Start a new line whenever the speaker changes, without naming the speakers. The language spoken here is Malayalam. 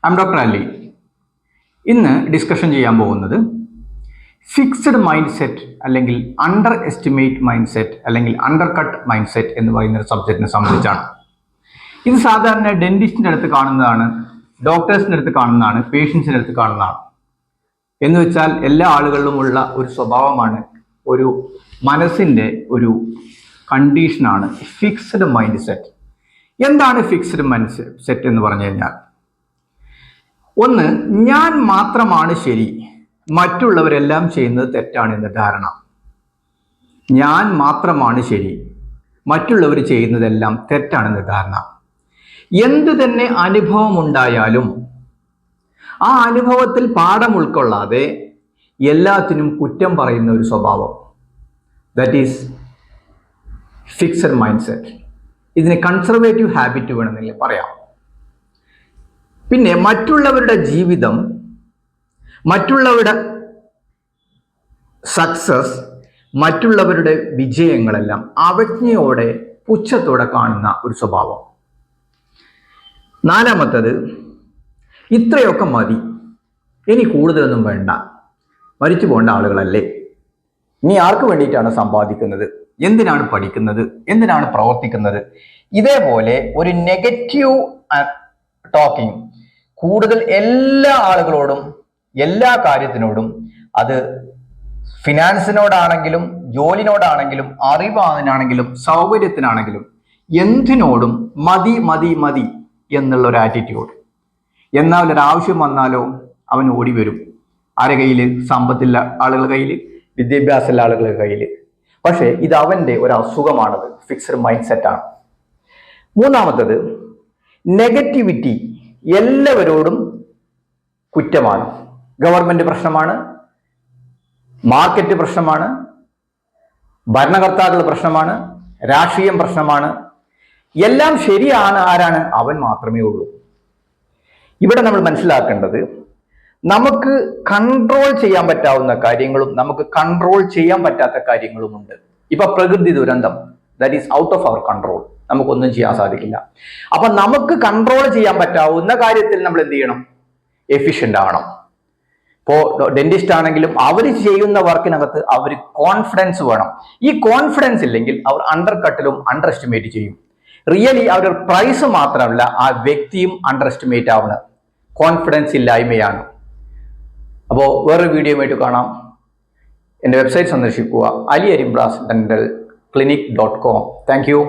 I M doctor Ali. ഇന്ന് ഡിസ്കഷൻ ചെയ്യാൻ പോകുന്നത് ഫിക്സ്ഡ് മൈൻഡ് സെറ്റ് അല്ലെങ്കിൽ അണ്ടർ എസ്റ്റിമേറ്റ് മൈൻഡ് സെറ്റ് അല്ലെങ്കിൽ അണ്ടർ കട്ട് മൈൻഡ് സെറ്റ് എന്ന് പറയുന്ന ഒരു സബ്ജക്റ്റിനെ സംബന്ധിച്ചാണ്. ഇത് സാധാരണ ഡെന്റിസ്റ്റിൻ്റെ അടുത്ത് കാണുന്നതാണ്, ഡോക്ടേഴ്സിൻ്റെ അടുത്ത് കാണുന്നതാണ്, പേഷ്യൻസിൻ്റെ അടുത്ത് കാണുന്നതാണ്. എന്ന് വെച്ചാൽ എല്ലാ ആളുകളിലുമുള്ള ഒരു സ്വഭാവമാണ്, ഒരു മനസ്സിൻ്റെ ഒരു കണ്ടീഷനാണ് ഫിക്സ്ഡ് മൈൻഡ് സെറ്റ്. എന്താണ് ഫിക്സ്ഡ് മൈൻഡ് സെറ്റ് എന്ന് പറഞ്ഞു കഴിഞ്ഞാൽ, ഒന്ന്, ഞാൻ മാത്രമാണ് ശരി, മറ്റുള്ളവരെല്ലാം ചെയ്യുന്നത് തെറ്റാണെന്ന ധാരണ. ഞാൻ മാത്രമാണ് ശരി, മറ്റുള്ളവർ ചെയ്യുന്നതെല്ലാം തെറ്റാണെന്ന ധാരണ. എന്തു തന്നെ അനുഭവം ഉണ്ടായാലും ആ അനുഭവത്തിൽ പാഠം ഉൾക്കൊള്ളാതെ എല്ലാത്തിനും കുറ്റം പറയുന്ന ഒരു സ്വഭാവം, that is fixed mind set. ഇതിന് കൺസർവേറ്റീവ് ഹാബിറ്റ് വേണമെന്നില്ല പറയാം. പിന്നെ മറ്റുള്ളവരുടെ ജീവിതം, മറ്റുള്ളവരുടെ സക്സസ്, മറ്റുള്ളവരുടെ വിജയങ്ങളെല്ലാം അവജ്ഞയോടെ, പുച്ഛത്തോടെ കാണുന്ന ഒരു സ്വഭാവം. നാലാമത്തത്, ഇത്രയൊക്കെ മതി, ഇനി കൂടുതലൊന്നും വേണ്ട, മരിച്ചു പോകേണ്ട ആളുകളല്ലേ, ഇനി ആർക്ക് വേണ്ടിയിട്ടാണ് സമ്പാദിക്കുന്നത്, എന്തിനാണ് പഠിക്കുന്നത്, എന്തിനാണ് പ്രവർത്തിക്കുന്നത്, ഇതേപോലെ ഒരു നെഗറ്റീവ് ടോക്കിംഗ് കൂടുതൽ എല്ലാ ആളുകളോടും, എല്ലാ കാര്യത്തിനോടും, അത് ഫിനാൻസിനോടാണെങ്കിലും ജോലിനോടാണെങ്കിലും അറിവാണെങ്കിലും സൗകര്യത്തിനാണെങ്കിലും എന്തിനോടും മതി മതി മതി എന്നുള്ള ഒരു ആറ്റിറ്റ്യൂഡ്. എന്നാൽ ഒരാവശ്യം വന്നാലോ അവൻ ഓടി വരും. ആരുടെ കയ്യിൽ? സമ്പത്തില്ല ആളുകളുടെ കയ്യിൽ, വിദ്യാഭ്യാസമുള്ള ആളുകളുടെ കയ്യിൽ. പക്ഷേ ഇത് അവൻ്റെ ഒരു അസുഖമാണത്, ഫിക്സഡ് മൈൻഡ് സെറ്റാണ്. മൂന്നാമത്തത്, നെഗറ്റിവിറ്റി. എല്ലാവരോടും കുറ്റമാണ്. ഗവൺമെന്റ് പ്രശ്നമാണ്, മാർക്കറ്റ് പ്രശ്നമാണ്, ഭരണകർത്താക്കൾ പ്രശ്നമാണ്, രാഷ്ട്രീയം പ്രശ്നമാണ്, എല്ലാം ശരിയാണ്. ആരാണ്? അവൻ മാത്രമേ ഉള്ളൂ. ഇവിടെ നമ്മൾ മനസ്സിലാക്കേണ്ടത്, നമുക്ക് കൺട്രോൾ ചെയ്യാൻ പറ്റാവുന്ന കാര്യങ്ങളും നമുക്ക് കൺട്രോൾ ചെയ്യാൻ പറ്റാത്ത കാര്യങ്ങളുമുണ്ട്. ഇപ്പൊ പ്രകൃതി ദുരന്തം, that is out of our control, നമുക്കൊന്നും ചെയ്യാൻ സാധിക്കില്ല. അപ്പൊ നമുക്ക് കൺട്രോൾ ചെയ്യാൻ പറ്റാവുന്ന കാര്യത്തിൽ നമ്മൾ എന്ത് ചെയ്യണം? എഫിഷ്യന്റ് ആവണം. ഇപ്പോ ഡെന്റിസ്റ്റ് ആണെങ്കിലും അവർ ചെയ്യുന്ന വർക്കിനകത്ത് അവർ കോൺഫിഡൻസ് വേണം. ഈ കോൺഫിഡൻസ് ഇല്ലെങ്കിൽ അവർ അണ്ടർ കട്ടിലും അണ്ടർ എസ്റ്റിമേറ്റ് ചെയ്യും. റിയലി അവരുടെ പ്രൈസ് മാത്രമല്ല, ആ വ്യക്തിയും അണ്ടർ എസ്റ്റിമേറ്റ് ആവണം. കോൺഫിഡൻസ് ഇല്ലായ്മയാണ്. അപ്പോൾ വേറൊരു വീഡിയോ ആയിട്ട് കാണാം. എൻ്റെ വെബ്സൈറ്റ് സന്ദർശിക്കുക, aliarimbrasdentalclinic.com. Thank you.